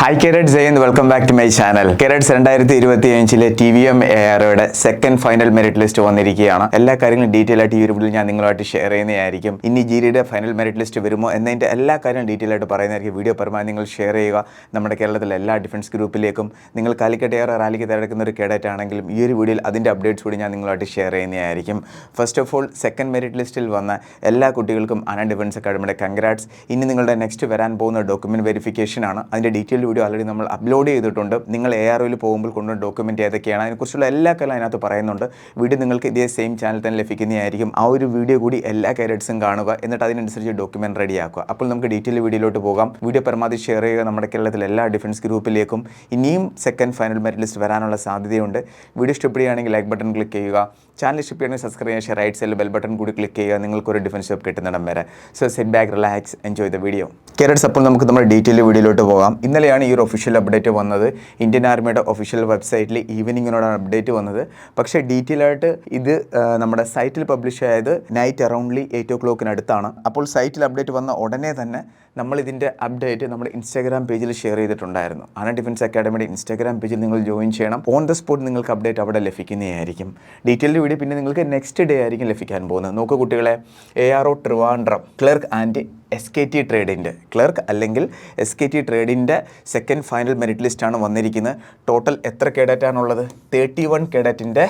Hi cadet Jayanth, welcome back to my channel. Cadets 2025 TVM AROയുടെ second final merit list വന്നിരിക്കുകയാണ്. എല്ലാ കാര്യങ്ങളും detail ആയിട്ട് ഈ ഒരു വീഡിയോയിൽ ഞാൻ നിങ്ങളുമായിട്ട് ഷെയർ ചെയ്യുന്നതായിരിക്കും. ഇനി ജിഡിയുടെ ഫൈനൽ മെറിറ്റ് ലിസ്റ്റ് വരുമോ എന്നതിൻ്റെ എല്ലാ കാര്യങ്ങളും ഡീറ്റെയിൽ ആയിട്ട് പറയുന്നതായിരിക്കും. വീഡിയോ പരമാവധി നിങ്ങൾ ഷെയർ ചെയ്യുക. നമ്മുടെ കേരളത്തിലെ എല്ലാ ഡിഫൻസ് ഗ്രൂപ്പിലേക്കും നിങ്ങൾ കാലിക്കറ്റ് ARO റാലിക്ക് തിരഞ്ഞെടുക്കുന്ന ഒരു കേഡറ്റ് ആണെങ്കിലും ഈ ഒരു വീഡിയോയിൽ അതിൻ്റെ അപ്ഡേറ്റ്സ് കൂടി ഞാൻ നിങ്ങളുമായിട്ട് ഷെയർ ചെയ്യുന്നതായിരിക്കും. First of all, second merit ലിസ്റ്റിൽ വന്ന എല്ലാ കുട്ടികൾക്കും അന ഡിഫൻസ് അക്കാഡമിയുടെ കൺഗ്രാറ്റ്സ്. ഇനി നിങ്ങളുടെ നെക്സ്റ്റ് വരാൻ പോകുന്ന ഡോക്യുമെൻറ്റ് വെരിഫിക്കേഷൻ ആണ്. അതിൻ്റെ ഡീറ്റെയിൽ വീഡിയോ ഓൾറെഡി നമ്മൾ അപ്ലോഡ് ചെയ്തിട്ടുണ്ട്. നിങ്ങൾ AROയിൽ പോകുമ്പോൾ കൊണ്ടുവന്ന ഡോക്യുമെൻറ്റ് ഏതൊക്കെയാണ്, അതിനെക്കുറിച്ചുള്ള എല്ലാ കാര്യം അതിനകത്ത് പറയുന്നുണ്ട്. വീഡിയോ നിങ്ങൾക്ക് ഇതേ സെയിം ചാനൽ തന്നെ ലഭിക്കുന്നതായിരിക്കും. ആ ഒരു വീഡിയോ കൂടി എല്ലാ കാരറ്റ്സും കാണുക, എന്നിട്ട് അതിനനുസരിച്ച് ഡോക്യുമെൻറ്റ് റെഡിയാക്കുക. അപ്പോൾ നമുക്ക് ഡീറ്റെയിൽ വീഡിയോയിലോട്ട് പോകാം. വീഡിയോ പരമാവധി ഷെയർ ചെയ്യുക നമ്മുടെ കേരളത്തിലെ എല്ലാ ഡിഫൻസ് ഗ്രൂപ്പിലേക്കും. ഇനിയും സെക്കൻഡ് ഫൈനൽ മെറിറ്റ് ലിസ്റ്റ് വരാനുള്ള സാധ്യതയുണ്ട്. വീഡിയോ ഇഷ്ടപ്പെടുകയാണെങ്കിൽ ലൈക്ക് ബട്ടൺ ക്ലിക്ക് ചെയ്യുക. ചാനൽ ഇഷ്ടപ്പെടുകയാണെങ്കിൽ സബ്സ്ക്രൈബ് ചെയ്യുക. റൈറ്റ് സൈഡിൽ ബെൽ ബട്ടൺ കൂടി ക്ലിക്ക് ചെയ്യുക, നിങ്ങൾക്കൊരു ഡിഫൻസ് ജോബ് കിട്ടുന്നിടം വരെ. So sit back, relax, enjoy the video. Cadets, അപ്പോൾ നമുക്ക് നമ്മുടെ ഡീറ്റെയിൽ വീഡിയോയിലോട്ട് പോകാം. ഇന്നലെയാണ് ഈ ഒരു ഒഫീഷ്യൽ അപ്ഡേറ്റ് വന്നത്. ഇന്ത്യൻ ആർമിയുടെ ഒഫീഷ്യൽ വെബ്സൈറ്റിൽ ഈവനിങ്ങിനോടാണ് അപ്ഡേറ്റ് വന്നത്. പക്ഷേ ഡീറ്റെയിൽ ആയിട്ട് ഇത് നമ്മുടെ സൈറ്റിൽ പബ്ലിഷ് ആയത് നൈറ്റ് അറൗണ്ട്ലി 8 o'clock അപ്പോൾ സൈറ്റിൽ അപ്ഡേറ്റ് വന്ന ഉടനെ തന്നെ നമ്മൾ ഇതിൻ്റെ അപ്ഡേറ്റ് നമ്മുടെ ഇൻസ്റ്റാഗ്രാം പേജിൽ ഷെയർ ചെയ്തിട്ടുണ്ടായിരുന്നു. അന ഡിഫൻസ് അക്കാഡമിയുടെ ഇൻസ്റ്റാഗ്രാം പേജിൽ നിങ്ങൾ ജോയിൻ ചെയ്യണം. ഓൺ ദ സ്പോട്ട് നിങ്ങൾക്ക് അപ്ഡേറ്റ് അവിടെ ലഭിക്കുന്നതായിരിക്കും. ഡീറ്റെയിൽഡ് വീഡിയോ പിന്നെ നിങ്ങൾക്ക് നെക്സ്റ്റ് ഡേ ആയിരിക്കും ലഭിക്കാൻ പോകുന്നത്. നോക്കൂ കുട്ടികളെ, ARO Trivandrum clerk and SKT ട്രേഡിൻ്റെ ക്ലർക്ക് അല്ലെങ്കിൽ SKT ട്രേഡിൻ്റെ സെക്കൻഡ് ഫൈനൽ മെറിറ്റ് ലിസ്റ്റാണ് വന്നിരിക്കുന്നത്. ടോട്ടൽ എത്ര കേഡറ്റാണുള്ളത്? 31 കേഡറ്റിൻ്റെ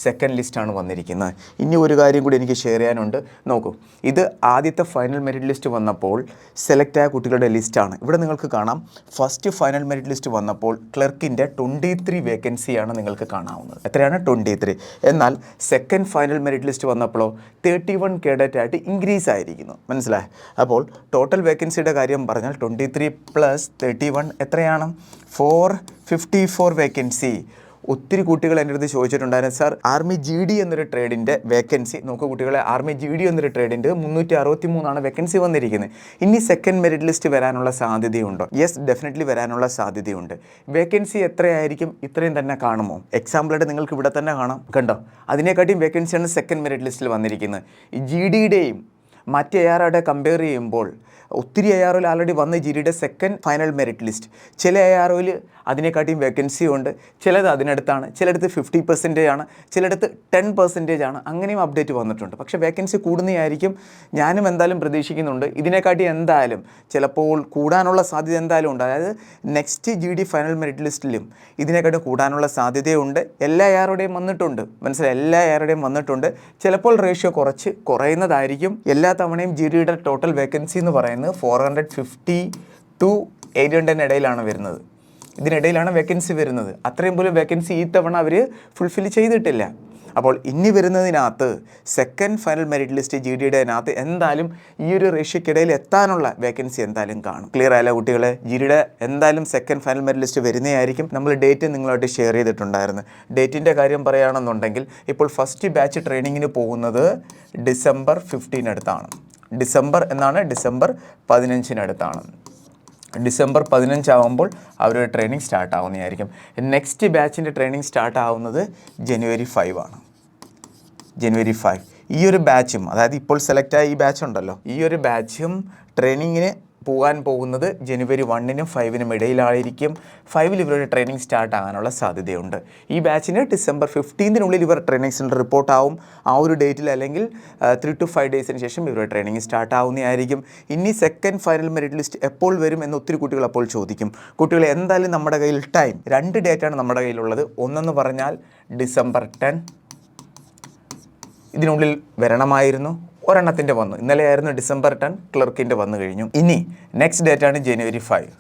സെക്കൻഡ് ലിസ്റ്റാണ് വന്നിരിക്കുന്നത്. ഇനി ഒരു കാര്യം കൂടി എനിക്ക് ഷെയർ ചെയ്യാനുണ്ട്. നോക്കൂ, ഇത് ആദ്യത്തെ ഫൈനൽ മെറിറ്റ് ലിസ്റ്റ് വന്നപ്പോൾ സെലക്ട് ആയ കുട്ടികളുടെ ലിസ്റ്റാണ്. ഇവിടെ നിങ്ങൾക്ക് കാണാം, ഫസ്റ്റ് ഫൈനൽ മെറിറ്റ് ലിസ്റ്റ് വന്നപ്പോൾ ക്ലർക്കിൻ്റെ 23 വേക്കൻസിയാണ് നിങ്ങൾക്ക് കാണാവുന്നത്. എത്രയാണ്? 23. എന്നാൽ സെക്കൻഡ് ഫൈനൽ മെറിറ്റ് ലിസ്റ്റ് വന്നപ്പോഴോ 31 കേഡറ്റായിട്ട് ഇൻക്രീസ് ആയിരിക്കുന്നു. മനസ്സിലായി? അപ്പോൾ ടോട്ടൽ വേക്കൻസിയുടെ കാര്യം പറഞ്ഞാൽ 23 + 31 എത്രയാണ്? 454 വേക്കൻസി. ഒത്തിരി കുട്ടികൾ എൻ്റെ അടുത്ത് ചോദിച്ചിട്ടുണ്ടായിരുന്നു, സാർ ആർമി GD എന്നൊരു ട്രേഡിൻ്റെ വേക്കൻസി നോക്കൂ കുട്ടികളെ, ആർമി GD എന്നൊരു ട്രേഡിൻ്റെ 363 വേക്കൻസി വന്നിരിക്കുന്നത്. ഇനി സെക്കൻഡ് മെറിറ്റ് ലിസ്റ്റ് വരാനുള്ള സാധ്യതയുണ്ടോ? യെസ്, ഡെഫിനറ്റ്ലി വരാനുള്ള സാധ്യതയുണ്ട്. വേക്കൻസി എത്രയായിരിക്കും? ഇത്രയും തന്നെ കാണുമോ? എക്സാമ്പിളായിട്ട് നിങ്ങൾക്ക് ഇവിടെ തന്നെ കാണാം, കണ്ടോ? അതിനെക്കാട്ടിയും വേക്കൻസിയാണ് സെക്കൻഡ് മെറിറ്റ് ലിസ്റ്റിൽ വന്നിരിക്കുന്നത്. ഈ GDയുടെയും മറ്റ് AROയുടെ കമ്പയർ ചെയ്യുമ്പോൾ ഒത്തിരി AROയിൽ ആൾറെഡി വന്ന GDയുടെ സെക്കൻഡ് ഫൈനൽ മെറിറ്റ് ലിസ്റ്റ്. ചില AROയിൽ അതിനെക്കാട്ടിയും വേക്കൻസി ഉണ്ട്, ചിലത് അതിനടുത്താണ്, ചിലയിടത്ത് 50% ആണ്, ചിലയിടത്ത് 10% ആണ്. അങ്ങനെയും അപ്ഡേറ്റ് വന്നിട്ടുണ്ട്. പക്ഷേ വേക്കൻസി കൂടുന്നതായിരിക്കും. ഞാനും എന്തായാലും പ്രതീക്ഷിക്കുന്നുണ്ട്. ഇതിനെക്കാട്ടി എന്തായാലും ചിലപ്പോൾ കൂടാനുള്ള സാധ്യത എന്തായാലും ഉണ്ട്. അതായത് നെക്സ്റ്റ് GD ഫൈനൽ മെറിറ്റ് ലിസ്റ്റിലും ഇതിനെക്കാട്ടി കൂടാനുള്ള സാധ്യതയുണ്ട്. എല്ലാ AROയുടെയും വന്നിട്ടുണ്ട്, മനസ്സിലായി? എല്ലാ AROയുടെയും വന്നിട്ടുണ്ട്. ചിലപ്പോൾ റേഷ്യോ കുറച്ച് കുറയുന്നതായിരിക്കും. എല്ലാ തവണയും GDയുടെ ടോട്ടൽ വേക്കൻസി എന്ന് പറയുന്നത് 450 to 800 ഇടയിലാണ് വരുന്നത്. ഇതിനിടയിലാണ് വേക്കൻസി വരുന്നത്. അത്രയും പോലും വേക്കൻസി ഈ തവണ അവർ ഫുൾഫിൽ ചെയ്തിട്ടില്ല. അപ്പോൾ ഇനി വരുന്നതിനകത്ത് സെക്കൻഡ് ഫൈനൽ മെറിറ്റ് ലിസ്റ്റ് GDയുടെതിനകത്ത് എന്തായാലും ഈ ഒരു റേഷ്യോക്കിടയിൽ എത്താനുള്ള വേക്കൻസി എന്തായാലും കാണും. ക്ലിയർ ആയല്ലോ കുട്ടികളെ? GDയുടെ എന്തായാലും സെക്കൻഡ് ഫൈനൽ മെറിറ്റ് ലിസ്റ്റ് വരുന്നതായിരിക്കും. നമ്മൾ ഡേറ്റ് നിങ്ങളായിട്ട് ഷെയർ ചെയ്തിട്ടുണ്ടായിരുന്നു. ഡേറ്റിൻ്റെ കാര്യം പറയുകയാണെന്നുണ്ടെങ്കിൽ ഇപ്പോൾ ഫസ്റ്റ് ബാച്ച് ട്രെയിനിങ്ങിന് പോകുന്നത് December 15 ഡിസംബർ എന്നാണ്, December 15 December 15 ആകുമ്പോൾ അവരുടെ ട്രെയിനിങ് സ്റ്റാർട്ട് ആവുന്നതായിരിക്കും. നെക്സ്റ്റ് ബാച്ചിൻ്റെ ട്രെയിനിങ് സ്റ്റാർട്ട് ആവുന്നത് January 5 January 5. ഈ ഒരു ബാച്ചും, അതായത് ഇപ്പോൾ സെലക്ട് ആയ ഈ ബാച്ച് ഉണ്ടല്ലോ, ഈ ഒരു ബാച്ചും ട്രെയിനിങ്ങിന് പോകാൻ പോകുന്നത് January 1നും 5നും ഇടയിലായിരിക്കും. 5 ഇവരുടെ ട്രെയിനിങ് സ്റ്റാർട്ട് ആകാനുള്ള സാധ്യതയുണ്ട്. ഈ ബാച്ചിന് December 15 ഇവർ ട്രെയിനിങ് സെൻറ്റർ റിപ്പോർട്ട് ആവും. ആ ഒരു ഡേറ്റിൽ അല്ലെങ്കിൽ 3 to 5 ഡേയ്സിന് ശേഷം ഇവരുടെ ട്രെയിനിങ് സ്റ്റാർട്ട് ആവുന്നതായിരിക്കും. ഇനി സെക്കൻഡ് ഫൈനൽ മെറിറ്റ് ലിസ്റ്റ് എപ്പോൾ വരും എന്ന് ഒത്തിരി കുട്ടികൾ അപ്പോൾ ചോദിക്കും. കുട്ടികൾ എന്തായാലും നമ്മുടെ കയ്യിൽ ടൈം 2 ഡേറ്റാണ് നമ്മുടെ കയ്യിലുള്ളത്. ഒന്നെന്ന് പറഞ്ഞാൽ December 10 ഇതിനുള്ളിൽ വരണമായിരുന്നു. ഒരെണ്ണത്തിൻ്റെ വന്നു, ഇന്നലെ ആയിരുന്നു December 10 ക്ലർക്കിൻ്റെ വന്നു കഴിഞ്ഞു. ഇനി നെക്സ്റ്റ് ഡേറ്റാണ് January 5.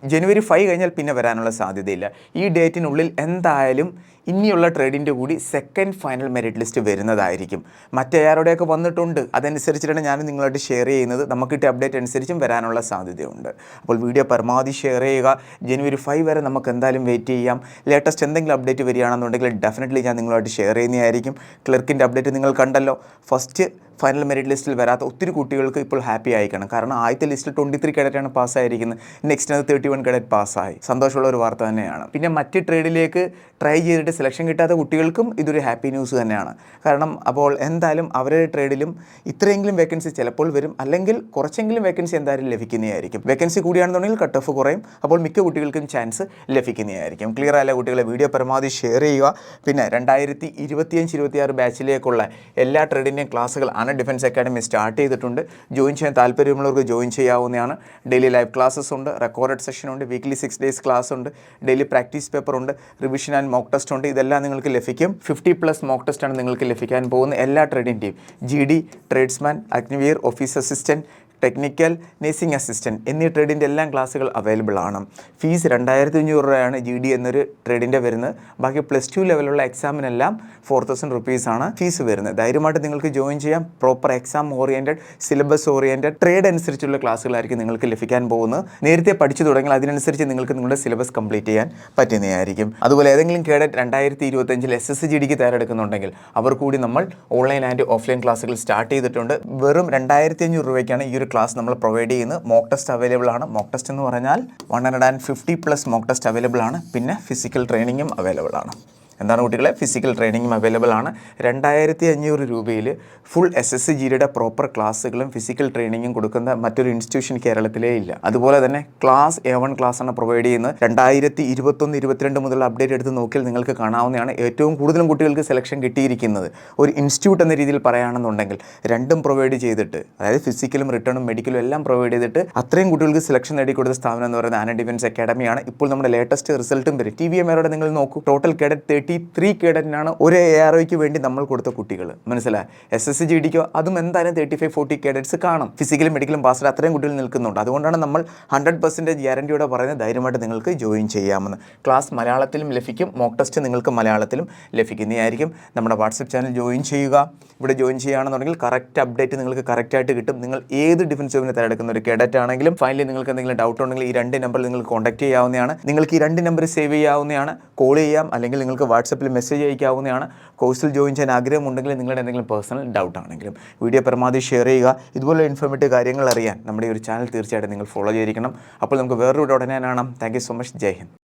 January 5 കഴിഞ്ഞാൽ പിന്നെ വരാനുള്ള സാധ്യതയില്ല. ഈ ഡേറ്റിനുള്ളിൽ എന്തായാലും ഇനിയുള്ള ട്രേഡിൻ്റെ കൂടി സെക്കൻഡ് ഫൈനൽ മെറിറ്റ് ലിസ്റ്റ് വരുന്നതായിരിക്കും. മറ്റേ AROയുടെയൊക്കെ വന്നിട്ടുണ്ട്. അതനുസരിച്ചിട്ടാണ് ഞാൻ നിങ്ങളായിട്ട് ഷെയർ ചെയ്യുന്നത്. നമുക്ക് കിട്ടിയ അപ്ഡേറ്റ് അനുസരിച്ചും വരാനുള്ള സാധ്യതയുണ്ട്. അപ്പോൾ വീഡിയോ പരമാവധി ഷെയർ ചെയ്യുക. January 5 വരെ നമുക്ക് എന്തായാലും വെയിറ്റ് ചെയ്യാം. ലേറ്റസ്റ്റ് എന്തെങ്കിലും അപ്ഡേറ്റ് വരികയാണെന്നുണ്ടെങ്കിൽ ഡെഫിനറ്റ്ലി ഞാൻ നിങ്ങളുമായിട്ട് ഷെയർ ചെയ്യുന്നതായിരിക്കും. ക്ലർക്കിൻ്റെ അപ്ഡേറ്റ് നിങ്ങൾ കണ്ടല്ലോ. ഫസ്റ്റ് ഫൈനൽ മെറിറ്റ് ലിസ്റ്റിൽ വരാത്ത ഒത്തിരി കുട്ടികൾക്ക് ഇപ്പോൾ ഹാപ്പി ആയിക്കണം. കാരണം ആദ്യത്തെ ലിസ്റ്റിൽ 23 കേഡറ്റാണ് പാസ്സായിരിക്കുന്നത്. നെക്സ്റ്റ് 31 കേഡറ്റ് പാസ്സായി. സന്തോഷമുള്ള ഒരു വാർത്ത തന്നെയാണ്. പിന്നെ മറ്റ് ട്രേഡിലേക്ക് ട്രൈ ചെയ്തിട്ട് സെലക്ഷൻ കിട്ടാത്ത കുട്ടികൾക്കും ഇതൊരു ഹാപ്പി ന്യൂസ് തന്നെയാണ്. കാരണം അപ്പോൾ എന്തായാലും അവരുടെ ട്രേഡിലും ഇത്രയെങ്കിലും വേക്കൻസി ചിലപ്പോൾ വരും, അല്ലെങ്കിൽ കുറച്ചെങ്കിലും വേക്കൻസി എന്തായാലും ലഭിക്കുന്നതായിരിക്കും. വേക്കൻസി കൂടിയാണെന്നുണ്ടെങ്കിൽ കട്ട് ഓഫ് കുറയും, അപ്പോൾ മിക്ക കുട്ടികൾക്കും ചാൻസ് ലഭിക്കുന്നതായിരിക്കും. ക്ലിയർ ആയ കുട്ടികളെ വീഡിയോ പരമാവധി ഷെയർ ചെയ്യുക. പിന്നെ 2025-26 ബാച്ചിലേക്കുള്ള എല്ലാ ട്രേഡിൻ്റെയും ക്ലാസ്സുകൾ ഡിഫൻസ് അക്കാഡമി സ്റ്റാർട്ട് ചെയ്തിട്ടുണ്ട്. ജോയിൻ ചെയ്യാൻ താല്പര്യമുള്ളവർക്ക് ജോയിൻ ചെയ്യാവുന്നതാണ്. ഡെയിലി ലൈവ് ക്ലാസ്സസ് ഉണ്ട്, റെക്കോർഡഡ് സെഷൻ ഉണ്ട്, വീക്ക്ലി 6 days ക്ലാസ് ഉണ്ട്, ഡെയിലി പ്രാക്ടീസ് പേപ്പർ ഉണ്ട്, റിവിഷൻ ആൻഡ് മോക്ക് ടെസ്റ്റ് ഉണ്ട്. ഇതെല്ലാം നിങ്ങൾക്ക് ലഭിക്കും. 50+ മോക്ക് ടെസ്റ്റാണ് നിങ്ങൾക്ക് ലഭിക്കാൻ പോകുന്ന എല്ലാ ട്രേഡിൻ്റെയും. GD, tradesman, Agniveer, office assistant, technical, nursing assistant എന്നീ ട്രേഡിൻ്റെ എല്ലാം ക്ലാസ്സുകൾ അവൈലബിൾ ആണ്. ഫീസ് 2500 രൂപയാണ് GD എന്നൊരു ട്രേഡിൻ്റെ വരുന്നത്. ബാക്കി +2 ലെവലുള്ള എക്സാമിനെല്ലാം 4000 rupees ഫീസ് വരുന്നത്. ധൈര്യമായിട്ട് നിങ്ങൾക്ക് ജോയിൻ ചെയ്യാം. Proper exam oriented, syllabus oriented, trade അനുസരിച്ചുള്ള ക്ലാസ്സുകളായിരിക്കും നിങ്ങൾക്ക് ലഭിക്കാൻ പോകുന്നത്. നേരത്തെ പഠിച്ചു തുടങ്ങിയാൽ അതിനനുസരിച്ച് നിങ്ങൾക്ക് നിങ്ങളുടെ സിലബസ് കംപ്ലീറ്റ് ചെയ്യാൻ പറ്റുന്നതായിരിക്കും. അതുപോലെ ഏതെങ്കിലും കേഡറ്റ് 2025 SSGDക്ക് തയ്യാറെടുക്കുന്നുണ്ടെങ്കിൽ അവർ കൂടി നമ്മൾ ഓൺലൈൻ ആൻഡ് ഓഫ്ലൈൻ ക്ലാസ്സുകൾ സ്റ്റാർട്ട് ചെയ്തിട്ടുണ്ട്. വെറും 2500 രൂപയ്ക്കാണ് ഈ ഒരു ക്ലാസ് നമ്മൾ പ്രൊവൈഡ് ചെയ്യുന്നത്. മോക്ക് ടെസ്റ്റ് അവൈലബിൾ ആണ്. മോക്ക് ടെസ്റ്റ് എന്ന് പറഞ്ഞാൽ 150+ മോക്ക് ടെസ്റ്റ് അവൈലബിൾ ആണ്. പിന്നെ ഫിസിക്കൽ ട്രെയിനിങ്ങും അവൈലബിൾ ആണ്. എന്താണ് കുട്ടികളെ? ഫിസിക്കൽ ട്രെയിനിങ്ങും അവൈലബിൾ ആണ്. 2500 രൂപയിൽ ഫുൾ SSGDയുടെ പ്രോപ്പർ ക്ലാസ്സുകളും ഫിസിക്കൽ ട്രെയിനിങ്ങും കൊടുക്കുന്ന മറ്റൊരു ഇൻസ്റ്റിറ്റ്യൂഷൻ കേരളത്തിലേ ഇല്ല. അതുപോലെ തന്നെ ക്ലാസ് A1 ക്ലാസ്സാണ് പ്രൊവൈഡ് ചെയ്യുന്നത്. 2021-22 മുതൽ അപ്ഡേറ്റ് എടുത്ത് നോക്കിയാൽ നിങ്ങൾക്ക് കാണാവുന്നതാണ്. ഏറ്റവും കൂടുതലും കുട്ടികൾക്ക് സെലക്ഷൻ കിട്ടിയിരിക്കുന്നത് ഒരു ഇൻസ്റ്റിറ്റ്യൂട്ട് എന്ന രീതിയിൽ പറയുകയാണെന്നുണ്ടെങ്കിൽ രണ്ടും പ്രൊവൈഡ് ചെയ്തിട്ട്, അതായത് ഫിസിക്കലും റിട്ടേണും മെഡിക്കലും എല്ലാം പ്രൊവൈഡ് ചെയ്തിട്ട് അത്രയും കുട്ടികൾക്ക് സെലക്ഷൻ നേടിക്കൊടുത്ത സ്ഥാപനം എന്ന് പറയുന്നത് ആന ഡിഫൻസ് അക്കാഡമിയാണ്. ഇപ്പോൾ നമ്മുടെ ലേറ്റസ്റ്റ് റിസൾട്ടും വരും. TVMAരുടെ നിങ്ങൾ നോക്കൂ. ടോട്ടൽ കേഡറ്റ് 33 കേഡറ്റിനാണ് ഒരു AROയ്ക്ക് വേണ്ടി നമ്മൾ കൊടുത്ത കുട്ടികൾ. മനസ്സിലായി? SSGDക്കോ അതും എന്തായാലും 35-40 കേഡറ്റ്സ് കാണും. ഫിസിക്കലും മെഡിക്കലും പാസ്ഡ് അത്രയും കുട്ടികൾ നിൽക്കുന്നുണ്ട്. അതുകൊണ്ടാണ് നമ്മൾ 100% ഗ്യാരണ്ടിയോടെ പറയുന്നത് ധൈര്യമായിട്ട് നിങ്ങൾക്ക് ജോയിൻ ചെയ്യാമെന്ന്. ക്ലാസ് മലയാളത്തിലും ലഭിക്കും. മോക്ക് ടെസ്റ്റ് നിങ്ങൾക്ക് മലയാളത്തിലും ലഭിക്കുന്നതായിരിക്കും. നമ്മുടെ വാട്സപ്പ് ചാനൽ ജോയിൻ ചെയ്യുക. ഇവിടെ ജോയിൻ ചെയ്യുകയാണെന്നുണ്ടെങ്കിൽ കറക്റ്റ് അപ്ഡേറ്റ് നിങ്ങൾക്ക് കറക്റ്റായിട്ട് കിട്ടും. നിങ്ങൾ ഏത് ഡിഫൻസ് ജോബിന് തിരഞ്ഞെടുക്കുന്ന ഒരു കേഡറ്റ് ആണെങ്കിലും ഫൈനലി നിങ്ങൾക്ക് എന്തെങ്കിലും ഡൗട്ട് ഉണ്ടെങ്കിൽ ഈ 2 നമ്പറിൽ നിങ്ങൾ കോൺടാക്ട് ചെയ്യാവുന്നതാണ്. നിങ്ങൾക്ക് ഈ 2 നമ്പർ സേവ് ചെയ്യാവുന്നതാണ്. കോൾ ചെയ്യാം, അല്ലെങ്കിൽ നിങ്ങൾക്ക് വാട്സപ്പിൽ മെസ്സേജ് അയക്കാവുന്നതാണ്. കോഴ്സിൽ ജോയിൻ ചെയ്യാൻ ആഗ്രഹമുണ്ടെങ്കിൽ നിങ്ങളുടെ എന്തെങ്കിലും പേഴ്സണൽ ഡൗട്ട് ആണെങ്കിലും വീഡിയോ പരമാവധി ഷെയർ ചെയ്യുക. ഇതുപോലെ ഇൻഫോർമേറ്റീവ് കാര്യങ്ങൾ അറിയാൻ നമ്മുടെ ഈ ഒരു ചാനൽ തീർച്ചയായിട്ടും നിങ്ങൾ ഫോളോ ചെയ്തിരിക്കണം. അപ്പോൾ നമുക്ക് വേറൊരു ഉടനെ കാണാം. Thank you so much. Jai Hind.